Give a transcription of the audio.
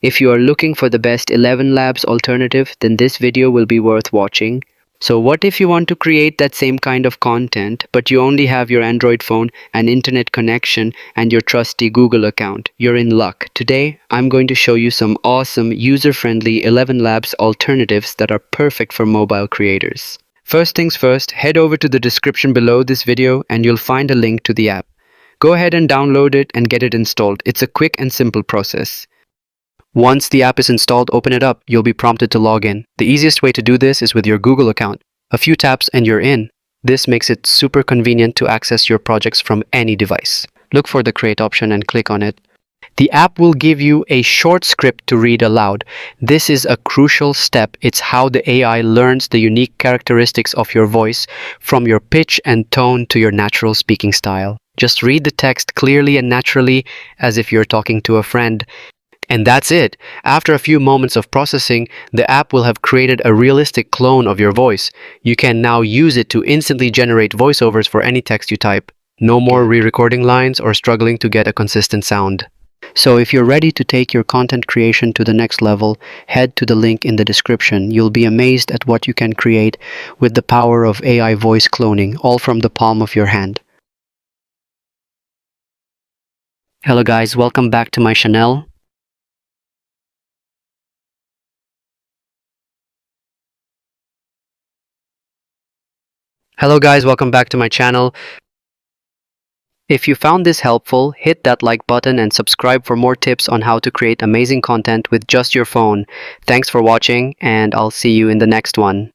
If you are looking for the best ElevenLabs alternative, then this video will be worth watching. So what if you want to create that same kind of content, but you only have your Android phone, an internet connection, and your trusty Google account? You're in luck. Today, I'm going to show you some awesome, user-friendly ElevenLabs alternatives that are perfect for mobile creators. First things first, head over to the description below this video and you'll find a link to the app. Go ahead and download it and get it installed. It's a quick and simple process. Once the app is installed, open it up. You'll be prompted to log in. The easiest way to do this is with your Google account. A few taps and you're in. This makes it super convenient to access your projects from any device. Look for the Create option and click on it. The app will give you a short script to read aloud. This is a crucial step. It's how the AI learns the unique characteristics of your voice, from your pitch and tone to your natural speaking style. Just read the text clearly and naturally, as if you're talking to a friend. And that's it. After a few moments of processing, the app will have created a realistic clone of your voice. You can now use it to instantly generate voiceovers for any text you type. No more re-recording lines or struggling to get a consistent sound. So if you're ready to take your content creation to the next level, head to the link in the description. You'll be amazed at what you can create with the power of AI voice cloning, all from the palm of your hand. Hello guys, welcome back to my channel. Hello guys, welcome back to my channel. If you found this helpful, hit that like button and subscribe for more tips on how to create amazing content with just your phone. Thanks for watching, and I'll see you in the next one.